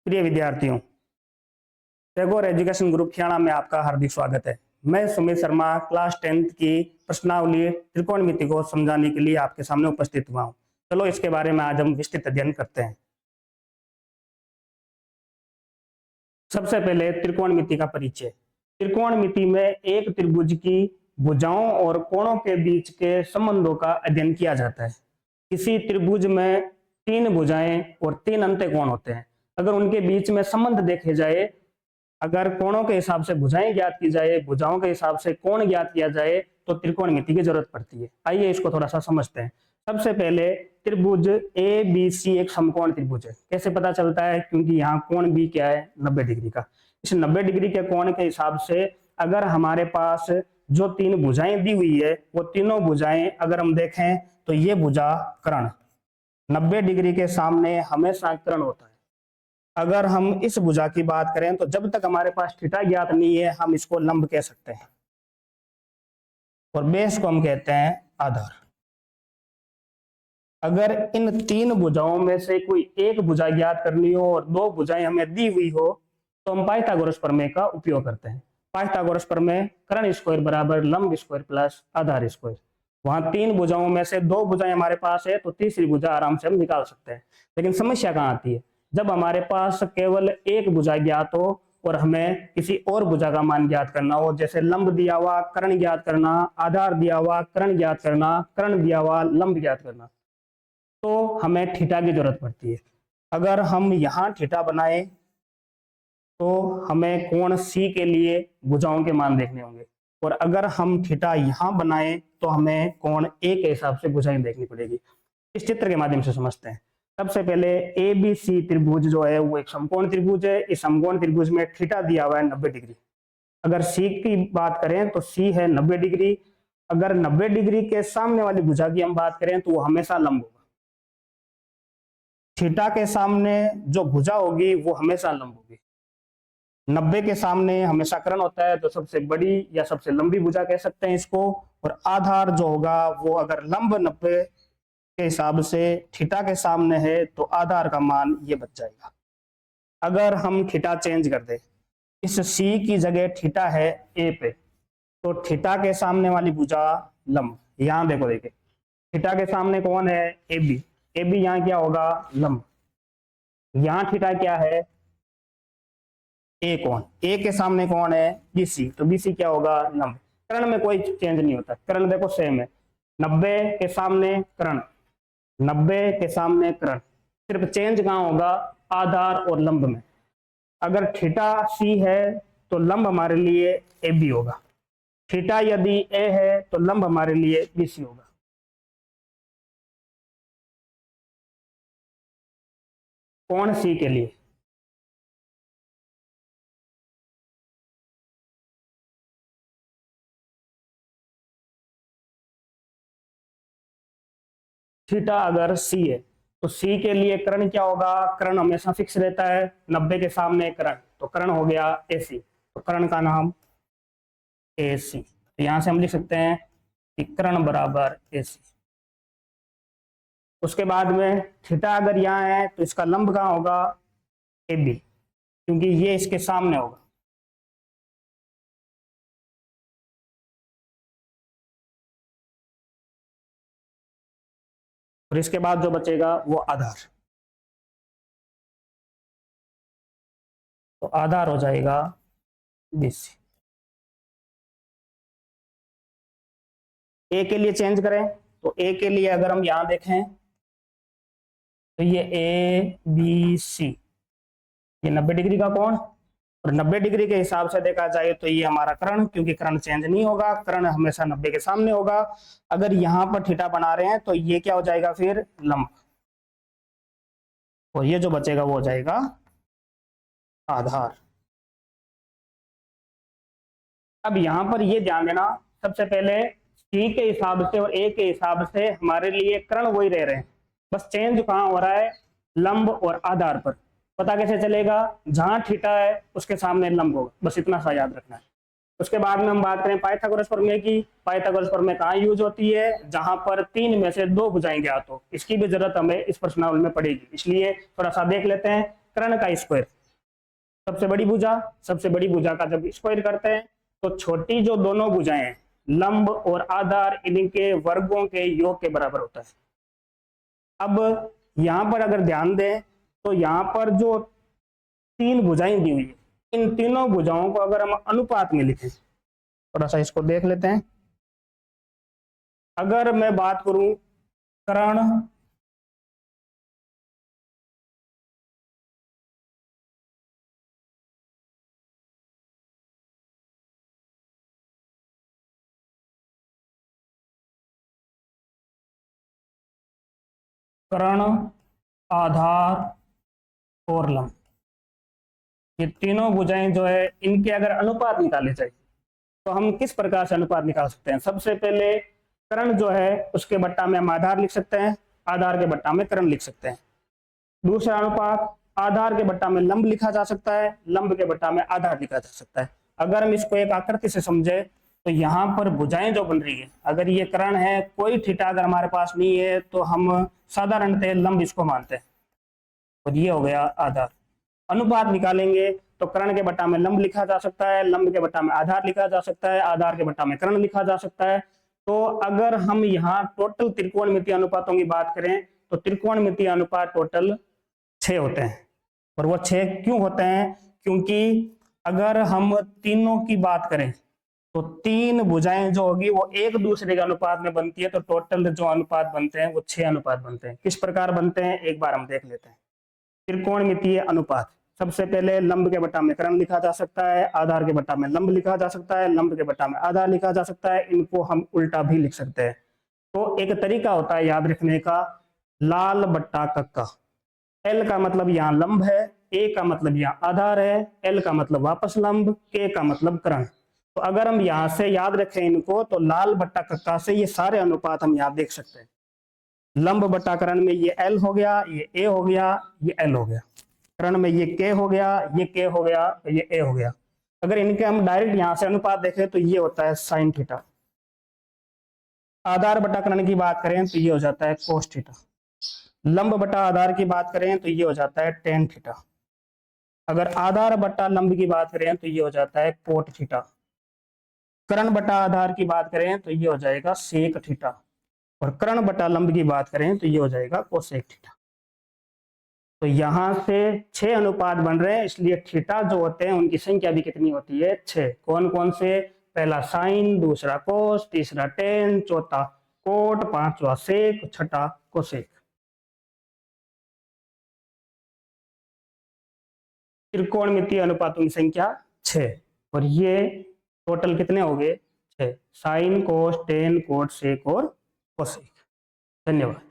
प्रिय विद्यार्थियों, Tagore education group खियाड़ा में आपका हार्दिक स्वागत है। मैं सुमित शर्मा क्लास 10th की प्रश्नावली त्रिकोणमिति को समझाने के लिए आपके सामने उपस्थित हुआ हूं। चलो इसके बारे में आज हम विस्तृत अध्ययन करते हैं। सबसे पहले त्रिकोणमिति का परिचय। त्रिकोणमिति में एक त्रिभुज की भुजाओं और कोणों के बीच के संबंधों का अध्ययन किया जाता है। किसी त्रिभुज में 3 भुजाएं और 3 अंत्यकोण होते हैं। अगर उनके बीच में संबंध देखे जाए, अगर कोणों के हिसाब से भुजाएं ज्ञात की जाए, भुजाओं के हिसाब से कोण ज्ञात किया जाए, तो त्रिकोणमिति की जरूरत पड़ती है। आइए इसको थोड़ा सा समझते हैं। सबसे पहले त्रिभुज ए बी सी एक समकोण त्रिभुज है। कैसे पता चलता है? क्योंकि यहाँ कोण भी क्या है, 90 डिग्री का। इस 90 डिग्री के कोण के हिसाब से अगर हमारे पास जो 3 भुजाएं दी हुई है, वो तीनों भुजाएं अगर हम देखें तो ये भुजा कर्ण 90 डिग्री के सामने हमेशा कर्ण होता है। अगर हम इस भुजा की बात करें तो जब तक हमारे पास थीटा ज्ञात नहीं है, हम इसको लंब कह सकते हैं और बेस को हम कहते हैं आधार। अगर इन 3 भुजाओं में से कोई एक भुजा ज्ञात करनी हो और 2 भुजाएं हमें दी हुई हो, तो हम पाइथागोरस प्रमेय का उपयोग करते हैं। पाइथागोरस प्रमेय कर्ण स्क्वायर बराबर लंब स्क्वायर प्लस आधार स्क्वायर। वहां 3 भुजाओं में से 2 भुजाएं हमारे पास है, तो तीसरी भुजा आराम से हम निकाल सकते हैं। लेकिन समस्या कहाँ आती है? जब हमारे पास केवल एक भुजा ज्ञात हो और हमें किसी और भुजा का मान ज्ञात करना हो, जैसे लंब दिया हुआ कर्ण ज्ञात करना, आधार दिया हुआ कर्ण ज्ञात करना, कर्ण दिया हुआ लंब ज्ञात करना, तो हमें थीटा की जरूरत पड़ती है। अगर हम यहाँ थीटा बनाए तो हमें कोण सी के लिए भुजाओं के मान देखने होंगे, और अगर हम थीटा यहाँ बनाए तो हमें कोण ए के हिसाब से भुजाएं देखनी पड़ेगी। इस चित्र के माध्यम से समझते हैं। सबसे पहले ए बी सी त्रिभुज जो है वो एक समकोण त्रिभुज है। इस समकोण त्रिभुज में थीटा दिया हुआ है 90 डिग्री। अगर सी की बात करें तो सी है 90 डिग्री। अगर 90 डिग्री के सामने वाली भुजा की हम बात करें तो वो हमेशा लंब होगा। थीटा के सामने जो भुजा होगी वो हमेशा लंब होगी। 90 के सामने हमेशा कर्ण होता है, तो सबसे बड़ी या सबसे लंबी भुजा कह सकते हैं इसको। और आधार जो होगा वो अगर लंब 90 के हिसाब से थीटा के सामने है, तो आधार का मान ये बच जाएगा। अगर हम थीटा चेंज कर दे, इस सी की जगह थीटा है ए पे, तो थीटा के सामने वाली भुजा लंब। यहां देखो, थीटा के सामने कौन है? A B. ए बी यहाँ क्या होगा? लंब। यहाँ थीटा क्या है? ए कौन? ए के सामने कौन है? B C. तो बी सी क्या होगा? लंब। कर्ण में कोई चेंज नहीं होता, कर्ण देखो सेम है। 90 के सामने कर्ण, 90 के सामने कर्ण। सिर्फ चेंज कहाँ होगा? आधार और लंब में। अगर थीटा सी है तो लंब हमारे लिए ए बी होगा। थीटा यदि ए है तो लंब हमारे लिए बी सी होगा। कोण सी के लिए थीटा अगर सी है तो सी के लिए कर्ण क्या होगा? कर्ण हमेशा फिक्स रहता है। 90 के सामने कर्ण, तो कर्ण हो गया ए सी। तो कर्ण का नाम ए सी। तो यहां से हम लिख सकते हैं कि कर्ण बराबर ए सी। उसके बाद में थीटा अगर यहाँ है तो इसका लंब कहाँ होगा? ए बी, क्योंकि ये इसके सामने होगा। और इसके बाद जो बचेगा वो आधार। तो आधार हो जाएगा बी सी। ए के लिए चेंज करें तो ए के लिए अगर हम यहां देखें तो ये ए बी सी, ये 90 डिग्री का कोण, और 90 डिग्री के हिसाब से देखा जाए तो ये हमारा कर्ण, क्योंकि कर्ण चेंज नहीं होगा, कर्ण हमेशा 90 के सामने होगा। अगर यहां पर थीटा बना रहे हैं तो ये क्या हो जाएगा? फिर लंब। और ये जो बचेगा वो हो जाएगा आधार। अब यहां पर ये ध्यान देना, सबसे पहले सी के हिसाब से और ए के हिसाब से हमारे लिए कर्ण वही रह रहे हैं, बस चेंज कहाँ हो रहा है? लंब और आधार पर। पता कैसे चलेगा? जहां थीटा है उसके सामने लंब होगा, बस इतना सा याद रखना है। उसके बाद में हम बात करें पाइथागोरस प्रमेय की। पाइथागोरस प्रमेय कहाँ यूज होती है? जहां पर 3 में से 2 भुजाएं ज्ञात हो। इसकी भी जरूरत हमें इस प्रश्नावली में पड़ेगी, इसलिए थोड़ा सा देख लेते हैं। कर्ण का स्क्वायर, सबसे बड़ी भुजा का जब स्क्वायर करते हैं तो छोटी जो दोनों भुजाएं हैं लंब और आधार इनके वर्गों के योग के बराबर होता है। अब यहां पर अगर ध्यान दें तो यहां पर जो तीन भुजाएं दी हुई है, इन तीनों भुजाओं को अगर हम अनुपात में लिखें, थोड़ा सा इसको देख लेते हैं। अगर मैं बात करूं कर्ण कर्ण आधार और लंब, ये तीनों भुजाएं जो है इनके अगर अनुपात निकाले जाए तो हम किस प्रकार से अनुपात निकाल सकते हैं। सबसे पहले कर्ण जो है उसके बट्टा में हम आधार लिख सकते हैं, आधार के बट्टा में कर्ण लिख सकते हैं। दूसरा अनुपात आधार के बट्टा में लंब लिखा जा सकता है, लंब के बट्टा में आधार लिखा जा सकता है। अगर हम इसको एक आकृति से समझे तो यहाँ पर भुजाएं जो बन रही है, अगर ये कर्ण है, कोई थीटा अगर हमारे पास नहीं है तो हम साधारणतः लंब इसको मानते हैं और ये हो गया आधार। अनुपात निकालेंगे तो कर्ण के बट्टा में लंब लिखा जा सकता है, लंब के बट्टा में आधार लिखा जा सकता है, आधार के बट्टा में कर्ण लिखा जा सकता है। तो अगर हम यहाँ टोटल त्रिकोणमितीय अनुपातों की बात करें तो त्रिकोणमितीय अनुपात टोटल 6 होते हैं। और वो 6 क्यों होते हैं? क्योंकि अगर हम तीनों की बात करें तो तीन भुजाएं जो होगी वो एक दूसरे के अनुपात में बनती है, तो टोटल जो अनुपात बनते हैं वो 6 अनुपात बनते हैं। किस प्रकार बनते हैं एक बार हम देख लेते हैं। त्रिकोणमितीय अनुपात, सबसे पहले लंब के बट्टा में कर्ण लिखा जा सकता है, आधार के बट्टा में लंब लिखा जा सकता है, लंब के बट्टा में आधार लिखा जा सकता है। इनको हम उल्टा भी लिख सकते हैं। तो एक तरीका होता है याद रखने का, लाल बट्टा कक्का। एल का मतलब यहाँ लंब है, ए का मतलब यहाँ आधार है, एल का मतलब वापस लंब, के का मतलब कर्ण। तो अगर हम यहाँ से याद रखें इनको तो लाल बट्टा कक्का से ये सारे अनुपात हम यहाँ देख सकते हैं। लंब बट्टा कर्ण में ये एल हो गया, ये ए हो गया, ये एल हो गया। कर्ण में ये के हो गया, ये के हो गया, ये ए हो गया। अगर इनके हम डायरेक्ट यहाँ से अनुपात देखें तो ये होता है साइन थीटा। आधार बट्टा कर्ण की बात करें तो ये हो जाता है कोस थीटा। लंब बट्टा आधार की बात करें तो ये हो जाता है टेन थीटा। अगर आधार बट्टा लंब की बात करें तो ये हो जाता है कोट थीटा। कर्ण बट्टा आधार की बात करें तो ये हो जाएगा सेक थीटा। और कर्ण बट्टा लंब की बात करें तो ये हो जाएगा कोसेक थीटा। तो यहां से 6 अनुपात बन रहे हैं, इसलिए थीटा जो होते हैं उनकी संख्या भी कितनी होती है? 6। कौन कौन से? पहला साइन, दूसरा कोस, तीसरा टेन, चौथा कोट, पांचवा सेक, छठा कोसेक। त्रिकोणमितीय अनुपातों की संख्या 6 और ये टोटल कितने हो गए? 6। साइन, कोस, टेन, कोट, सेक और कोसेक। धन्यवाद।